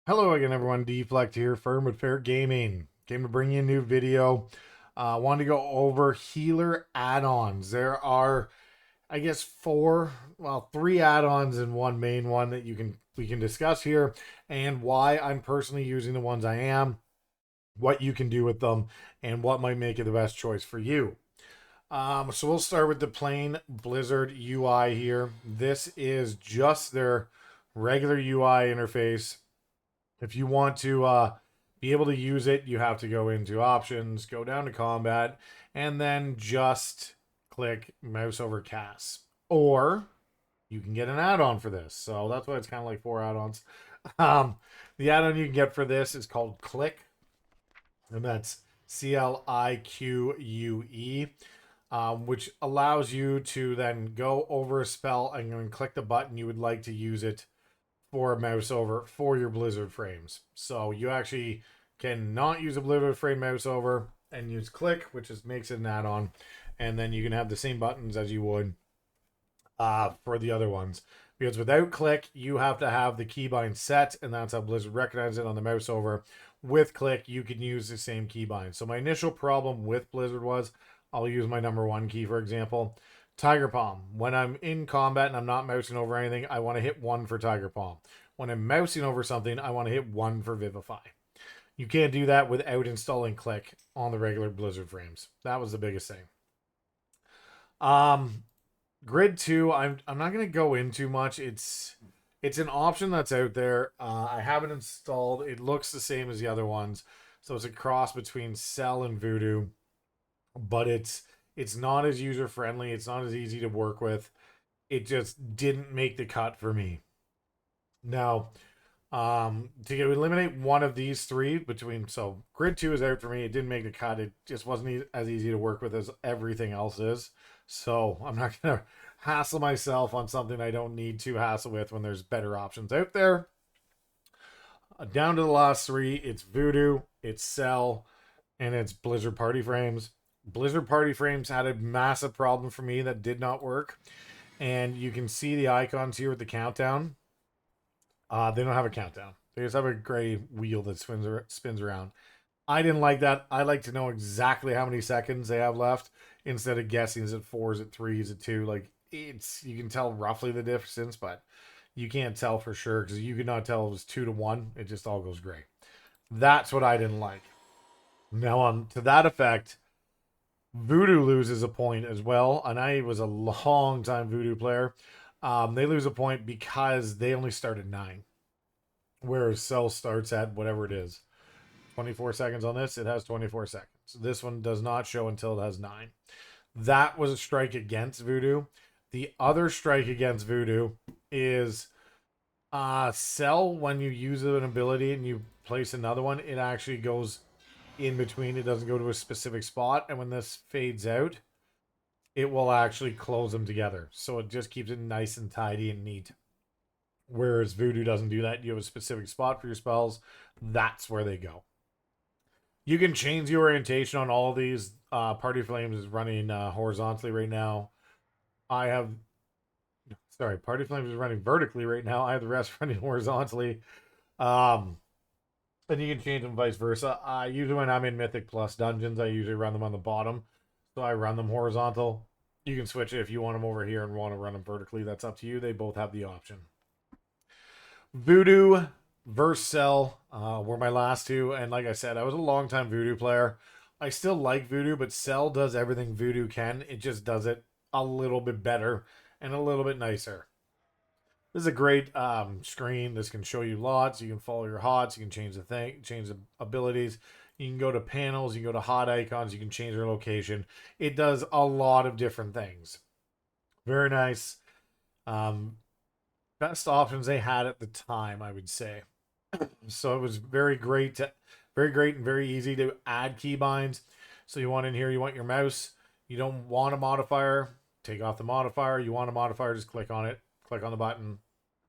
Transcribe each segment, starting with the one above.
Hello again, everyone. Deflect here, Firm with Fair Gaming. Came to bring you a new video. Wanted to go over healer add-ons. There are, I guess, three add-ons and one main one that we can discuss here, and why I'm personally using the ones I am, what you can do with them, and what might make it the best choice for you. So we'll start with the plain Blizzard UI here. This is just their regular UI interface. If you want to be able to use it, you have to go into options, go down to combat, and then just click mouse over cast. Or you can get an add-on for this. So that's why it's kind of like four add-ons. The add-on you can get for this is called Clique, and that's CLIQUE, which allows you to then go over a spell and then click the button you would like to use it for a Mouseover for your Blizzard frames. So you actually can not use a Blizzard frame Mouseover and use Clique, which makes it an add-on, and then you can have the same buttons as you would for the other ones. Because without Clique, you have to have the keybind set, and that's how Blizzard recognizes it on the Mouseover. With Clique, you can use the same keybind. So my initial problem with Blizzard was, I'll use my number one key, for example. Tiger Palm. When I'm in combat and I'm not mousing over anything, I want to hit one for Tiger Palm. When I'm mousing over something, I want to hit one for Vivify. You can't do that without installing Clique on the regular Blizzard frames. That was the biggest thing. Um, Grid 2, I'm not going to go into much. It's an option that's out there. I have it installed. It looks the same as the other ones. So it's a cross between Cell and Voodoo, but it's not as user friendly. It's not as easy to work with. It just didn't make the cut for me. Now, to eliminate one of these three between, so Grid 2 is out for me. It didn't make the cut. It just wasn't as easy to work with as everything else is. So I'm not going to hassle myself on something I don't need to hassle with when there's better options out there. Down to the last three, it's Voodoo, it's Cell, and it's Blizzard Party Frames. Blizzard Party Frames had a massive problem for me that did not work. And you can see the icons here with the countdown. They don't have a countdown. They just have a gray wheel that spins around. I didn't like that. I like to know exactly how many seconds they have left instead of guessing. Is it four? Is it three? Is it two? Like, you can tell roughly the distance, but you can't tell for sure because you could not tell it was 2-1. It just all goes gray. That's what I didn't like. Now, on to that effect, Voodoo loses a point as well, and I was a long time Voodoo player. They lose a point because they only start at 9, whereas Cell starts at whatever it is. 24 seconds on this, it has 24 seconds. This one does not show until it has 9. That was a strike against Voodoo. The other strike against Voodoo is Cell, when you use an ability and you place another one, it actually goes in between. It doesn't go to a specific spot. And when this fades out, it will actually close them together. So it just keeps it nice and tidy and neat. Whereas Voodoo doesn't do that. You have a specific spot for your spells. That's where they go. You can change the orientation on all of these. Party Flames is running horizontally right now. Party Flames is running vertically right now. I have the rest running horizontally. Um, and you can change them vice versa. Usually when I'm in Mythic Plus dungeons, I usually run them on the bottom. So I run them horizontal. You can switch it if you want them over here and want to run them vertically. That's up to you. They both have the option. Voodoo versus Cell were my last two. And like I said, I was a long time Voodoo player. I still like Voodoo, but Cell does everything Voodoo can. It just does it a little bit better and a little bit nicer. This is a great screen. This can show you lots. You can follow your HOTS. You can change the abilities. You can go to panels. You can go to hot icons. You can change their location. It does a lot of different things. Very nice. Best options they had at the time, I would say. So it was very great and very easy to add keybinds. So you want in here, you want your mouse. You don't want a modifier, take off the modifier. You want a modifier, just click on it, click on the button,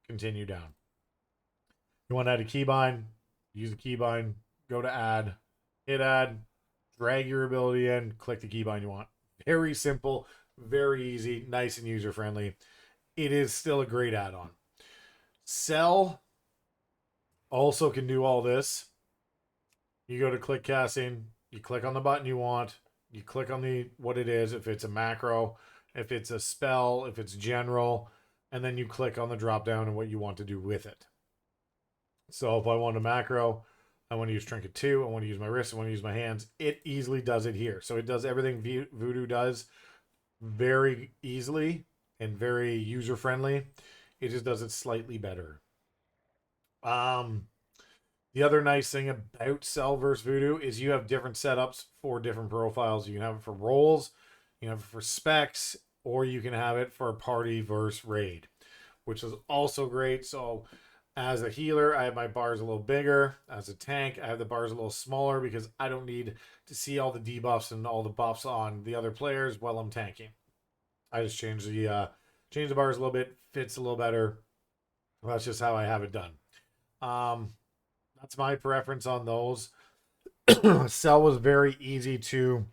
continue down. You want to add a keybind, use the keybind, go to add, hit add, drag your ability in, click the keybind you want. Very simple, very easy, nice and user friendly. It is still a great add-on. Cell also can do all this. You go to click casting, you click on the button you want, you click on the what it is, if it's a macro, if it's a spell, if it's general, and then you click on the drop down and what you want to do with it. So if I want a macro, I want to use Trinket 2, I want to use my wrist, I want to use my hands, it easily does it here. So it does everything Voodoo does very easily and very user friendly. It just does it slightly better. The other nice thing about Cell versus Voodoo is you have different setups for different profiles. You can have it for roles, you can have it for specs, or you can have it for party versus raid, which is also great. So as a healer, I have my bars a little bigger. As a tank, I have the bars a little smaller because I don't need to see all the debuffs and all the buffs on the other players while I'm tanking. I just change the bars a little bit, fits a little better. That's just how I have it done. That's my preference on those. Cell was very easy to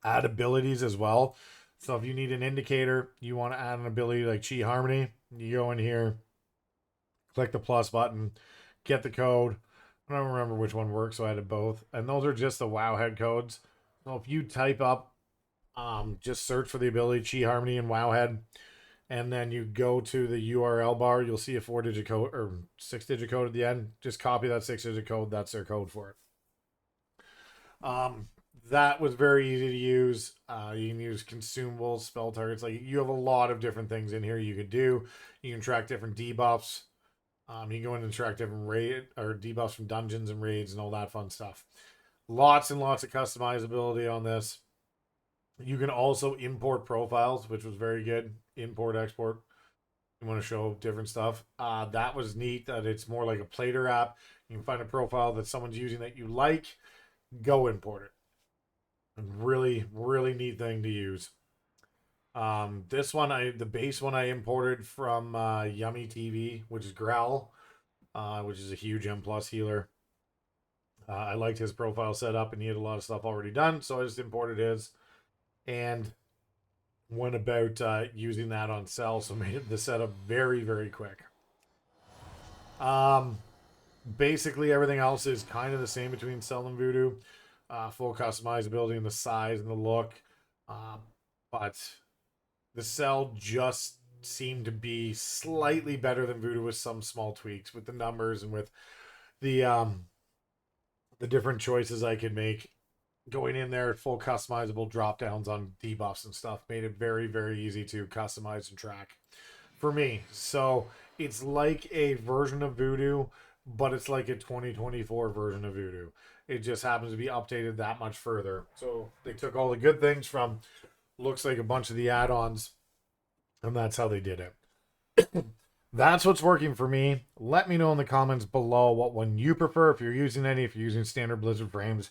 add abilities as well. So if you need an indicator, you want to add an ability like Chi Harmony, you go in here, click the plus button, get the code. I don't remember which one works, so I added both. And those are just the WoW head codes. So if you type up, just search for the ability Chi Harmony and WoW head, and then you go to the URL bar, you'll see a 4-digit code or 6-digit code at the end. Just copy that 6-digit code. That's their code for it. That was very easy to use. You can use consumables, spell targets. Like, you have a lot of different things in here you could do. You can track different debuffs. You can go in and track different raid or debuffs from dungeons and raids and all that fun stuff. Lots and lots of customizability on this. You can also import profiles, which was very good. Import, export. You want to show different stuff. That was neat that it's more like a Plater app. You can find a profile that someone's using that you like. Go import it. Really, really neat thing to use. This one, the base one I imported from Yummy TV, which is Growl, which is a huge M+ healer. I liked his profile set up, and he had a lot of stuff already done, so I just imported his and went about using that on Cell, so made the setup very, very quick. Basically, everything else is kind of the same between Cell and Voodoo. Full customizability in the size and the look. But the Cell just seemed to be slightly better than Voodoo with some small tweaks with the numbers and with the different choices I could make. Going in there, full customizable drop downs on debuffs and stuff made it very, very easy to customize and track for me. So it's like a version of Voodoo, but it's like a 2024 version of Voodoo. It just happens to be updated that much further. So they took all the good things from looks like a bunch of the add-ons, and that's how they did it. That's what's working for me. Let me know in the comments below what one you prefer, if you're using any, if you're using standard Blizzard frames,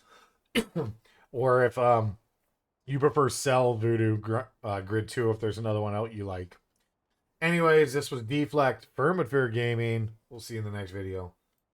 or if you prefer Cell, Voodoo, Grid 2, if there's another one out you like. Anyways, this was Deflect for Fear Gaming. We'll see you in the next video.